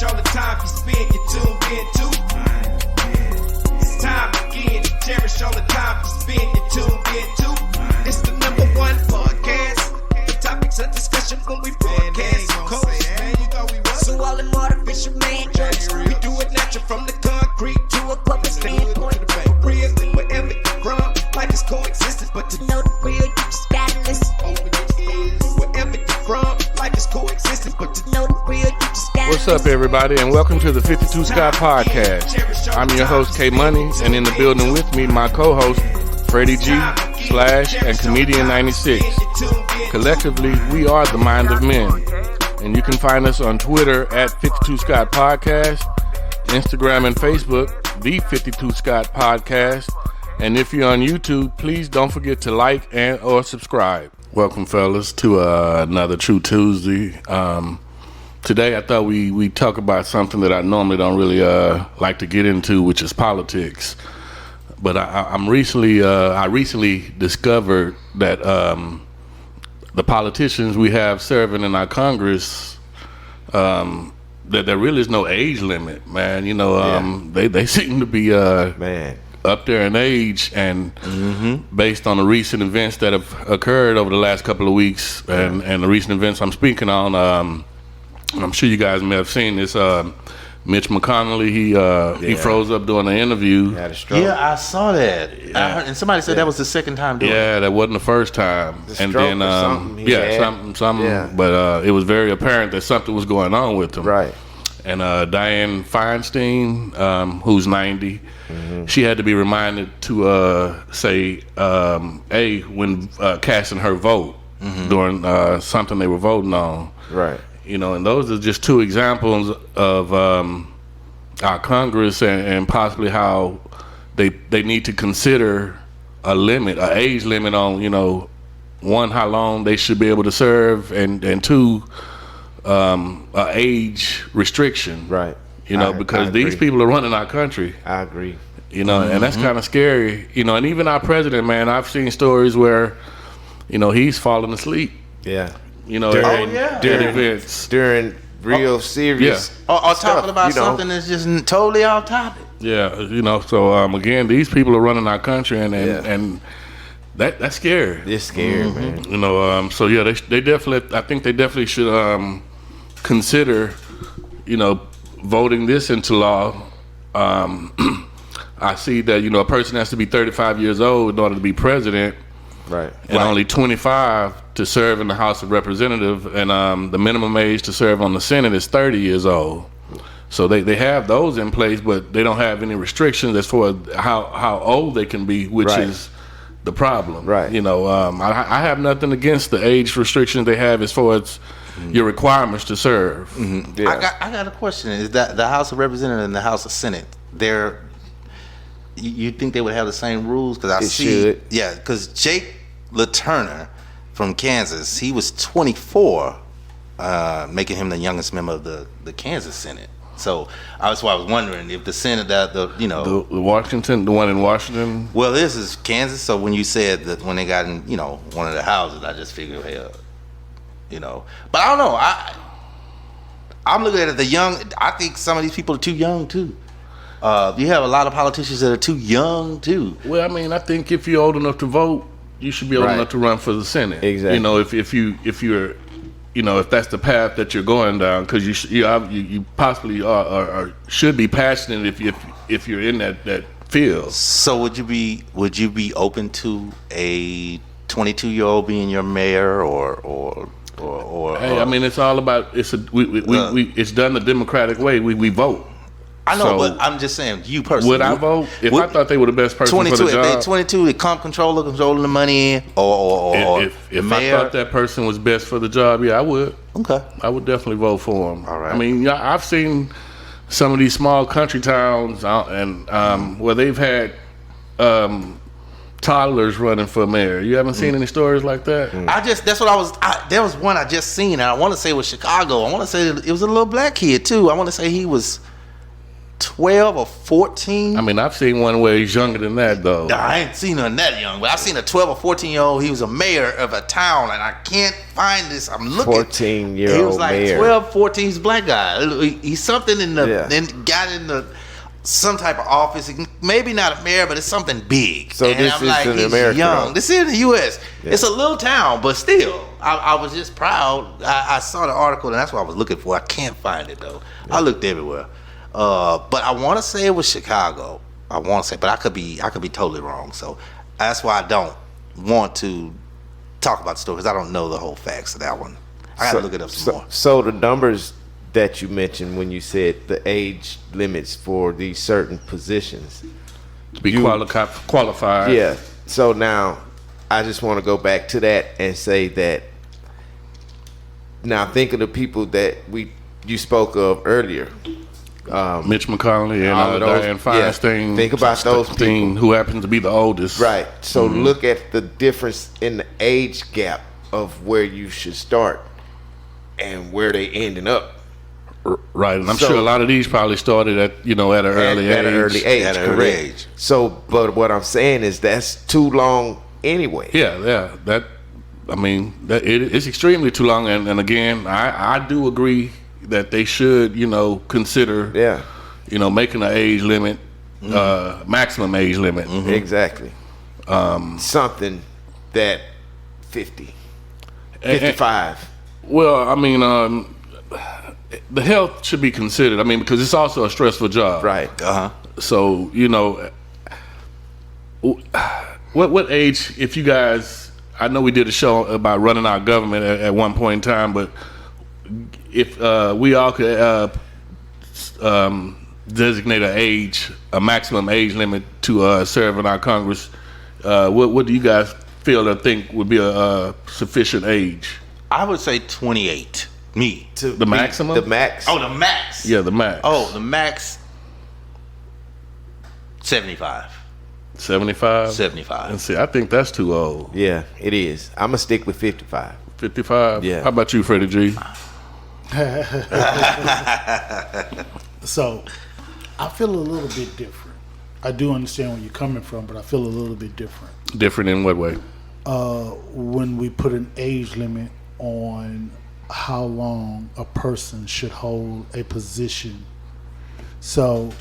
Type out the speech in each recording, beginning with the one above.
cherish all the time you spend, you tuned in too. It's time again to cherish all the time you spend, you tuned in too. It's the number one podcast. The topics of discussion when we broadcast. So all them artificial man jokes, we do it natural from the concrete to a public standpoint. Real, wherever you from, life is coexistence, but to know the real, you just gotta listen. Wherever you from, life is coexistence, but to know the real, you just gotta listen. What's up, everybody, and welcome to the 52 Scott Podcast. I'm your host, K Money, and in the building with me, my co-host, Freddie G, Slash, and Comedian 96. Collectively, we are the Mind of Men. And you can find us on Twitter at 52 Scott Podcast, Instagram and Facebook, the 52 Scott Podcast. And if you're on YouTube, please don't forget to like and or subscribe. Welcome, fellas, to another True Tuesday. Today, I thought we talk about something that I normally don't really like to get into, which is politics. But I recently discovered that the politicians we have serving in our Congress, that there really is no age limit, man. You know, they seem to be up there in age, and based on the recent events that have occurred over the last couple of weeks, and the recent events I'm speaking on, I'm sure you guys may have seen this. Mitch McConnell, he froze up during the interview. Had a stroke. Yeah, I saw that. Yeah. I heard, and somebody said that was the second time doing it. Yeah, that wasn't the first time. And then something. Yeah. But it was very apparent that something was going on with him. Right. And Dianne Feinstein, who's 90, she had to be reminded to say A when casting her vote during something they were voting on. Right. You know, and those are just two examples of our Congress and possibly how they need to consider a limit, an age limit on, you know, one, how long they should be able to serve, and two, a age restriction. Right. You know, because these people are running our country. I agree. You know, and that's kind of scary. You know, and even our president, man, I've seen stories where, you know, he's falling asleep. Yeah. You know, during events, during real serious, or talking about something that's just totally off topic. Yeah, you know. So again, these people are running our country, and that's scary. It's scary, man. You know, so yeah, they definitely. I think they definitely should consider, you know, voting this into law. I see that, you know, a person has to be 35 years old in order to be president. Right. And only 25 to serve in the House of Representatives, and the minimum age to serve on the Senate is 30 years old. So they have those in place, but they don't have any restrictions as far as how old they can be, which is the problem. Right. You know, I have nothing against the age restrictions they have as far as your requirements to serve. Yeah. I got a question. Is that the House of Representatives and the House of Senate, you think they would have the same rules? Because because Jake LaTurner from Kansas, he was 24, making him the youngest member of the Kansas Senate. So that's why I was wondering if the Senate, the one in Washington. Well, this is Kansas. So when you said that when they got in, you know, one of the houses, I just figured, hell, you know. But I don't know. I'm looking at the young. I think some of these people are too young too. You have a lot of politicians that are too young too. Well, I mean, I think if you're old enough to vote, you should be old enough to run for the Senate. Exactly. You know, if you're, you know, if that's the path that you're going down, because you possibly are should be passionate if you're in that field. So would you be open to a 22-year-old being your mayor or? Hey, I mean, it's all about it's done the democratic way. We vote. I know, but I'm just saying, you personally. Would I vote? If I thought they were the best person 22, for the job. If they 22, the controlling the money in, or if I thought that person was best for the job, yeah, I would. Okay. I would definitely vote for him. All right. I mean, I've seen some of these small country towns and where they've had toddlers running for mayor. You haven't seen any stories like that? There was one I just seen, and I want to say it was Chicago. I want to say it was a little black kid too. I want to say he was 12 or 14. I mean, I've seen one where he's younger than that, though. I ain't seen none that young, but I've seen a 12 or 14-year-old. He was a mayor of a town, and I can't find this. I'm looking. 14-year-old He was like mayor. 12, 14. He's a black guy. He's something in the, Yeah. and got in the some type of office. Maybe not a mayor, but it's something big. So and this I'm is like, in he's America, young. though. This is in the U.S. Yeah. It's a little town, but still, I was just proud. I saw the article, and that's what I was looking for. I can't find it though. I looked everywhere. But I want to say it was Chicago. I want to say, but I could be totally wrong. So that's why I don't want to talk about the story, because I don't know the whole facts of that one. I got to look it up some more. So the numbers that you mentioned when you said the age limits for these certain positions, To be qualified. yeah. So now I just want to go back to that and say that now think of the people that you spoke of earlier. Mitch McConnell All and of those- Dianne yeah. Feinstein. Think about those people. who happens to be the oldest. Right. So look at the difference in the age gap of where you should start and where they ending up. Right, and I'm So- sure a lot of these probably started at an early age. At an early age, At an correct. early age. So, but what I'm saying is that's too long anyway. Yeah. It's extremely too long. And again, I do agree that they should, consider, Yeah, making an age limit, maximum age limit. exactly. Something that 50, And- 55. Well, I mean, the health should be considered. I mean, because it's also a stressful job. Right. So, what age, if you guys, I know we did a show about running our government at one point in time, but if we all could designate a maximum age limit to serve in our Congress, what do you guys feel or think would be a sufficient age? I would say 28. Me. The maximum? The max. Oh, the max. Yeah, the max. Oh, the max. 75. 75? 75. And see, I think that's too old. Yeah, it is. I'm going to stick with 55. 55? Yeah. How about you, Freddie G? So, I feel a little bit different. I do understand where you're coming from, but I feel a little bit different. Different in what way? When we put an age limit on how long a person should hold a position. So,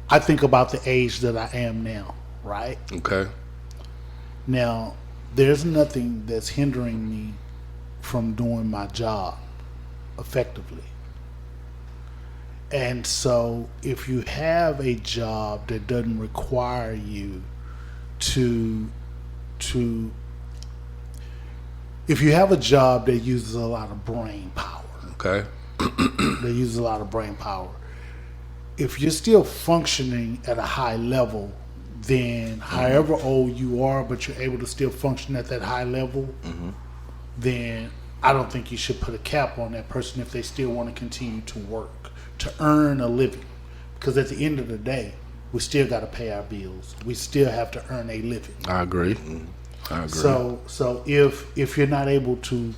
I think about the age that I am now, right? Okay. Now, there's nothing that's hindering me from doing my job effectively. And so, if you have a job that doesn't require you to if you have a job that uses a lot of brain power, Okay. if you're still functioning at a high level, then however old you are, but you're able to still function at that high level, then I don't think you should put a cap on that person if they still want to continue to work, to earn a living. Because at the end of the day, we still got to pay our bills. We still have to earn a living. I agree. I agree. So if you're not able to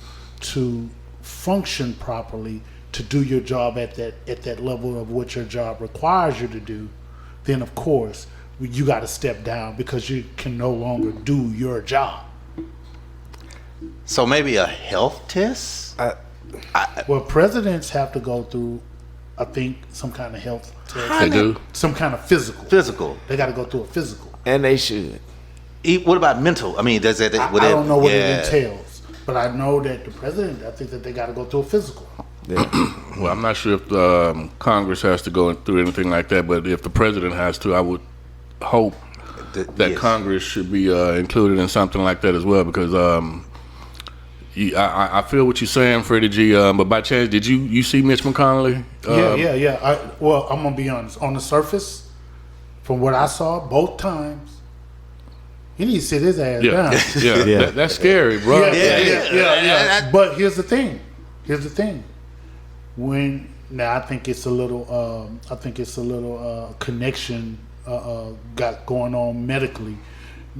function properly, to do your job at that level of what your job requires you to do, then of course you got to step down because you can no longer do your job. So maybe a health test? Well, presidents have to go through, I think, some kind of health test, They do. some kind of physical. Physical. They got to go through a physical. And they should. What about mental? I mean, does that? I don't know what it entails, but I know that the president, I think that they got to go through a physical. Yeah. Well, I'm not sure if Congress has to go through anything like that, but if the president has to, I would hope that Yes. Congress should be included in something like that as well, because I feel what you're saying, Freddie G. But by chance, did you see Mitch McConnell? Yeah. Well, I'm gonna be honest. On the surface, from what I saw, both times, he needs to sit his ass down. Yeah. That's scary, bro. Yeah. But here's the thing. I think it's a little connection got going on medically.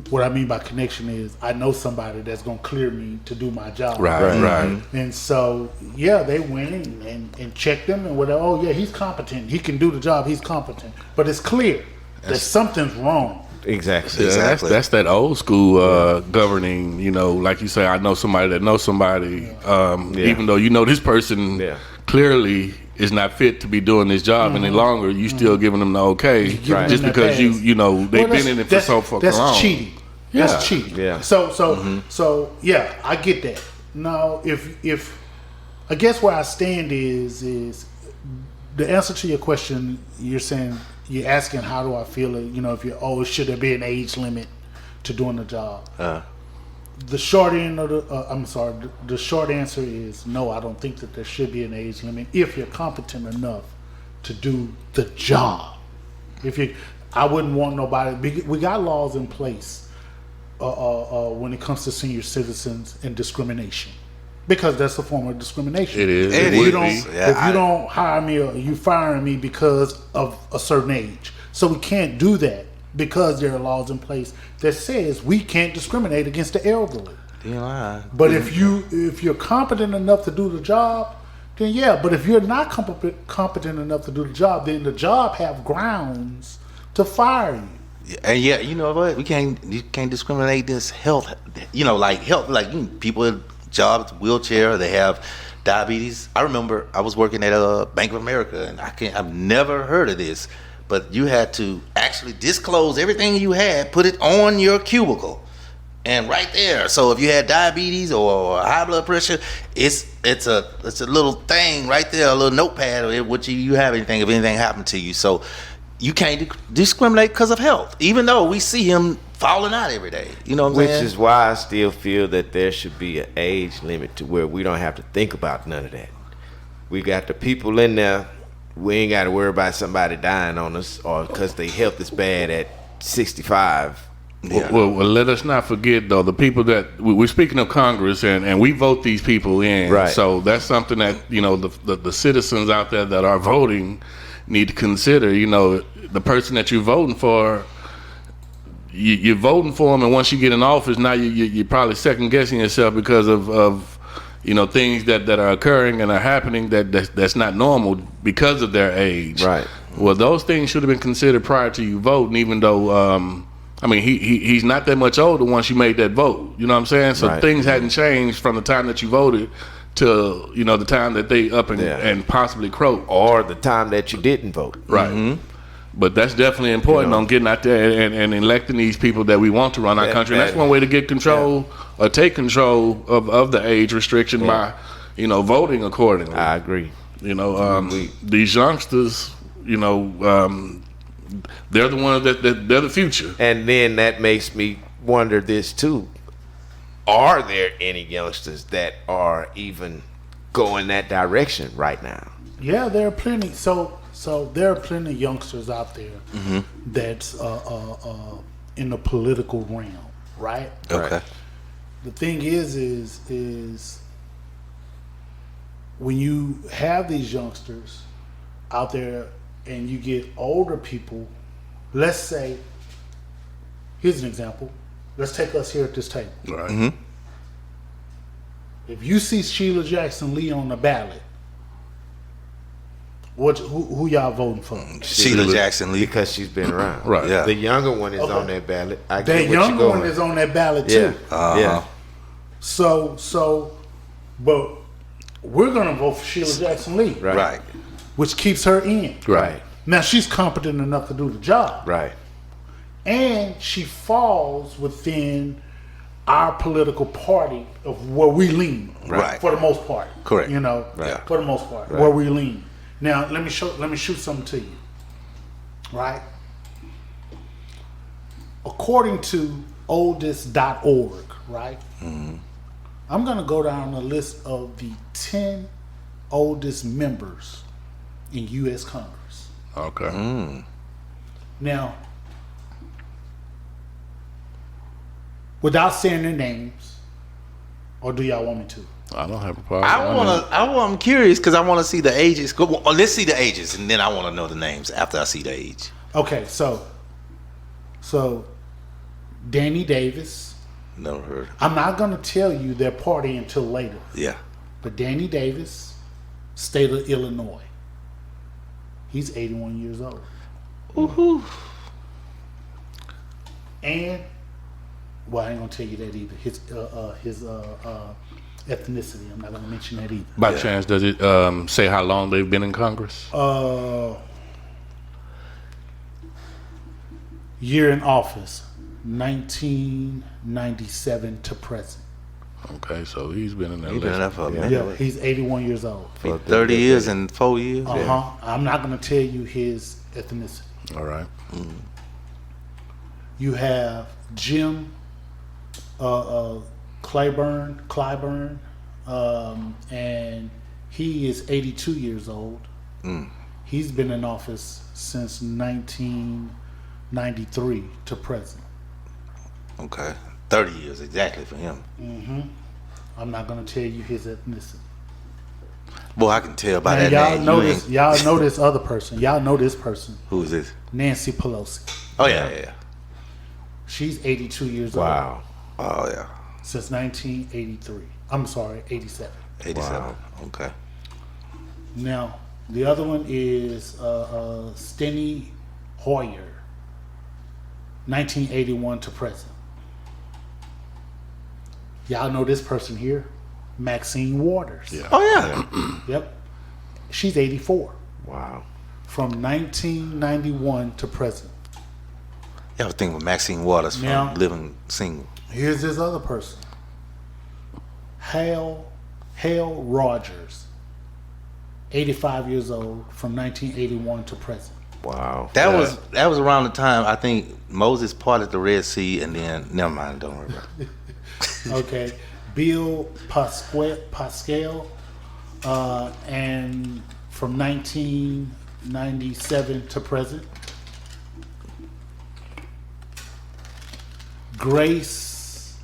what I mean by connection is I know somebody that's going to clear me to do my job. Right. And so, yeah, they went and checked him and whatever. Oh, yeah, he's competent. He can do the job. He's competent. But it's clear that something's wrong. Exactly. Yeah, that's that old school governing, like you say, I know somebody that knows somebody, even though this person clearly is not fit to be doing this job any longer, you still giving them the okay just because they've been in it for so fucking long. That's cheating. Yeah. That's cheating. Yeah. So yeah, I get that. Now, if I guess where I stand is the answer to your question. You're asking how do I feel? If should there be an age limit to doing the job? The short end of the short answer is no. I don't think that there should be an age limit if you're competent enough to do the job. I wouldn't want nobody. We got laws in place when it comes to senior citizens and discrimination, because that's a form of discrimination. It is. If you don't hire me or you firing me because of a certain age, so we can't do that. Because there are laws in place that says we can't discriminate against the elderly. But if you're competent enough to do the job, then yeah. But if you're not competent enough to do the job, then the job have grounds to fire you. And yeah, you know what? You can't discriminate this health. People in jobs, wheelchair, they have diabetes. I remember I was working at Bank of America, and I've never heard of this. But you had to actually disclose everything you had, put it on your cubicle, and right there. So if you had diabetes or high blood pressure, it's a little thing right there, a little notepad which you have anything if anything happened to you. So you can't discriminate because of health, even though we see him falling out every day. You know what I'm saying? Which is why I still feel that there should be an age limit to where we don't have to think about none of that. We got the people in there. We ain't got to worry about somebody dying on us or because their health is bad at 65. Yeah. Well, let us not forget, though, the people that we're speaking of Congress, and we vote these people in. Right. So that's something that, the citizens out there that are voting need to consider. The person that you're voting for, you're voting for them, and once you get in office, now you're probably second guessing yourself because of things that are occurring and are happening that's not normal because of their age. Right. Well, those things should have been considered prior to you voting, even though, he's not that much older once you made that vote. You know what I'm saying? So things hadn't changed from the time that you voted to, the time that they up and possibly croak. Or the time that you didn't vote. Right. Mm-hmm. But that's definitely important on getting out there and electing these people that we want to run our country. And that's one way to get control or take control of the age restriction by, voting accordingly. I agree. These youngsters, they're the ones that they're the future. And then that makes me wonder this too. Are there any youngsters that are even going that direction right now? Yeah, there are plenty. So there are plenty of youngsters out there that's in the political realm, right? Okay. The thing is when you have these youngsters out there and you get older people, let's say, here's an example. Let's take us here at this table. Right. Mm-hmm. If you see Sheila Jackson Lee on the ballot, who y'all voting for? Sheila Jackson Lee, because she's been around. Right. Yeah. The younger one is on that ballot. The younger one is on that ballot too. Yeah. So, but we're gonna vote for Sheila Jackson Lee, right? Which keeps her in. Right. Now she's competent enough to do the job. Right. And she falls within our political party of where we lean. Right. For the most part. Correct. Right. For the most part, Right. where we lean. Now let me shoot something to you. Right? According to oldest.org, right? Mm-hmm. I'm gonna go down the list of the 10 oldest members in US Congress. Okay. Now, without saying their names, or do y'all want me to? I don't have a problem. I'm curious because I want to see the ages. Well, let's see the ages, and then I want to know the names after I see the age. Okay, so Danny Davis. Never heard. I'm not going to tell you their party until later. Yeah. But Danny Davis, state of Illinois. He's 81 years old. Woohoo. And, well, I ain't going to tell you that either. His ethnicity. I'm not going to mention that either. By chance, does it say how long they've been in Congress? Year in office, 1997 to present. Okay, so he's been in there. He been in there for a minute. Yeah, he's 81 years old. 30 years and 4 years. I'm not going to tell you his ethnicity. All right. You have Jim Clyburn, and he is 82 years old. He's been in office since 1993 to present. Okay. 30 years exactly for him. I'm not going to tell you his ethnicity. Boy, I can tell by Now, that y'all name. know this. Y'all know this other person. Y'all know this person. Who is this? Nancy Pelosi. Oh, yeah. She's 82 years old. Wow. Oh, yeah. Since 1983. I'm sorry, 87. 87. Wow. Okay. Now, the other one is Steny Hoyer, 1981 to present. Y'all know this person here, Maxine Waters. Yeah. Oh, yeah. Yep. She's 84. Wow. From 1991 to present. I was thinking with Maxine Waters from Now- Living Single. Here's this other person, Hale Rogers, 85 years old, from 1981 to present. Wow. That was around the time I think Moses parted the Red Sea, and then never mind, don't worry about it. Okay, Bill Pascal, and from 1997 to present. Grace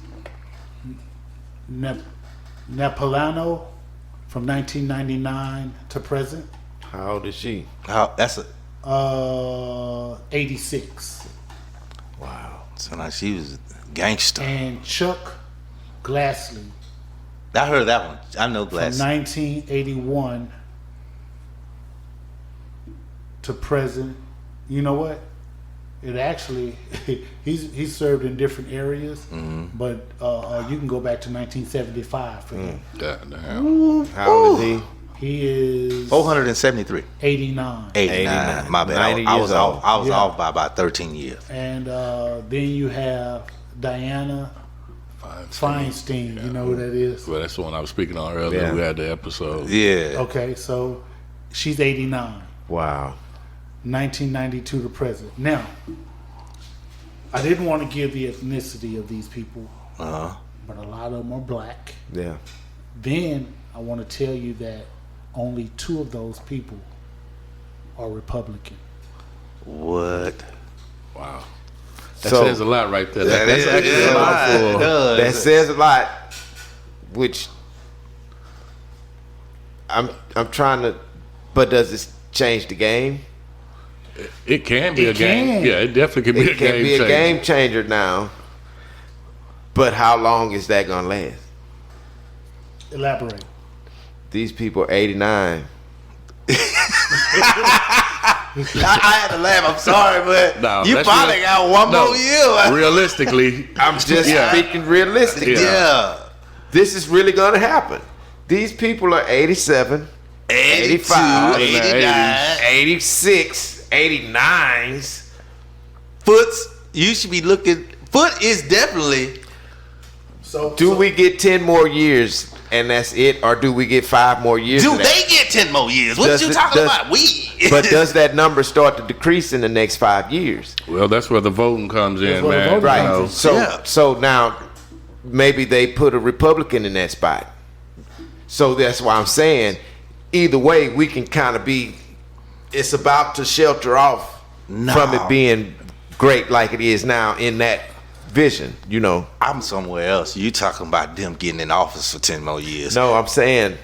Napolitano, from 1999 to present. How old is she? That's a 86. Wow. so now she was a gangster. And Chuck Grassley, I heard that one. I know from Glass. 1981 to present. You know what? It actually he's served in different areas, but you can go back to 1975 for him. Damn. How old is he? He is 473. 89. 89. My bad. 90 I was years old. off. I was Yeah. off by about 13 years. And then you have Diana Feinstein. You know who that is? Well, that's the one I was speaking on earlier. Yeah. We had the episode. Yeah. Okay, so she's 89. Wow. 1992 to present. Now, I didn't want to give the ethnicity of these people, Uh-huh. but a lot of them are black. Yeah. Then I want to tell you that only 2 of those people are Republican. What? Wow. That So- says a lot right there. That That's is- actually yeah, a lot it for. does. That says a lot. Which I'm trying to, but does this change the game? It can be It a game. can. Yeah, it definitely can be It a can game be a changer. game changer now. But how long is that gonna last? Elaborate. These people are 89. I had to laugh. I'm sorry, but No, you that's probably real- got one No, more year. Realistically, I'm just Yeah. speaking realistic. Yeah. This is really gonna happen. These people are 87, 85, 89. 86, 89s. Foot's, you should be looking. Foot is definitely. So Do we get 10 more years and that's it, or do we get 5 more years? Do of that? they get 10 more years? What Does you it- talking does- about? We. But does that number start to decrease in the next 5 years? well, that's where the voting comes in, where the man. voting Right. You know, comes So Yeah. so now maybe they put a Republican in that spot. So that's why I'm saying either way we can kind of be. It's about to shelter off No. from it being great like it is now in that vision. You know. I'm somewhere else. You talking about them getting in office for 10 more years? No, I'm saying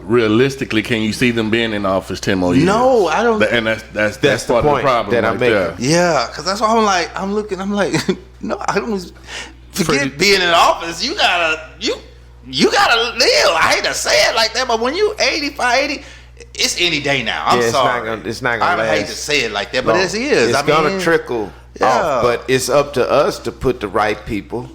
realistically, can you see them being in office 10 more years? No, I don't. And that's That's the part of point the problem that I'm right making. there. Yeah, because that's why I'm like, I'm looking, I'm like, No, I don't. Forget being in office. You gotta live. I hate to say it like that, but when you 85, 80, it's any day now. I'm sorry. It's not gonna last. I hate to say it like that, but it is. It's gonna trickle off, but it's up to us to put the right people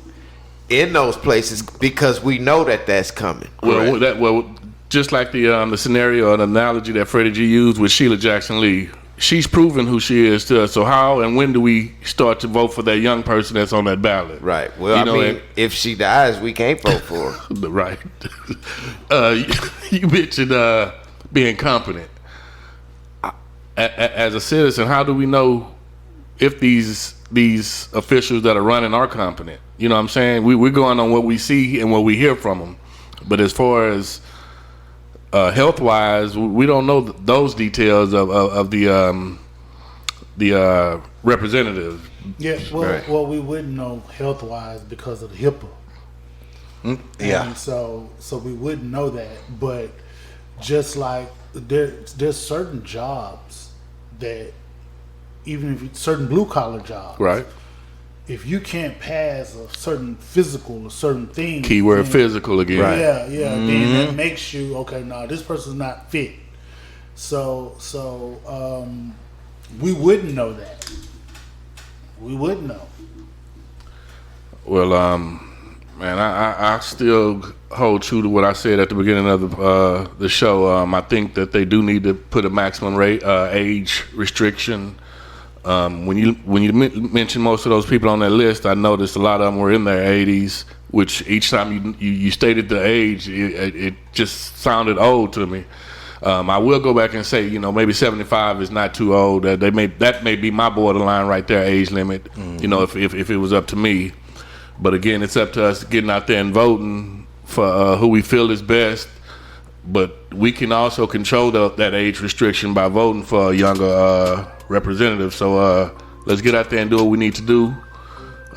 in those places because we know that that's coming. Well, just like the scenario or the analogy that Freddie G used with Sheila Jackson Lee. She's proven who she is to us. So how and when do we start to vote for that young person that's on that ballot? Right. Well, if she dies, we can't vote for her. Right. You mentioned being competent. As a citizen, how do we know if these officials that are running are competent? You know what I'm saying? We're going on what we see and what we hear from them. But as far as health-wise, we don't know those details of the representative. Yeah, well, we wouldn't know health-wise because of the HIPAA. Yeah. And so we wouldn't know that. But just like there's certain jobs that even if certain blue-collar jobs, Right. if you can't pass a certain physical, a certain thing. Keyword physical again. Right. Yeah, then that makes you, okay, no, this person's not fit. So we wouldn't know that. We wouldn't know. Well, man, I still hold true to what I said at the beginning of the show. I think that they do need to put a maximum age restriction. When you mention most of those people on that list, I noticed a lot of them were in their 80s, which each time you stated the age, it just sounded old to me. I will go back and say, maybe 75 is not too old. That may be my borderline right there, age limit. If it was up to me. But again, it's up to us getting out there and voting for who we feel is best. But we can also control that age restriction by voting for a younger representative. So let's get out there and do what we need to do.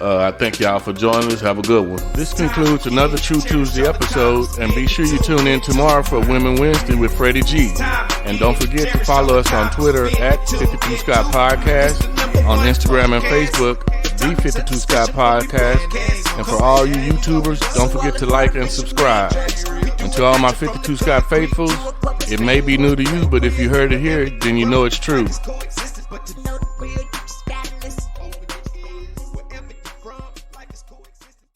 I thank y'all for joining us. Have a good one. This concludes another True Tuesday episode, and be sure you tune in tomorrow for Women Wednesday with Freddie G. And don't forget to follow us on Twitter at 52 Scott Podcast, on Instagram and Facebook, the 52 Scott Podcast. And for all you YouTubers, don't forget to like and subscribe. And to all my 52 Scott faithfuls, it may be new to you, but if you heard it here, then you know it's true.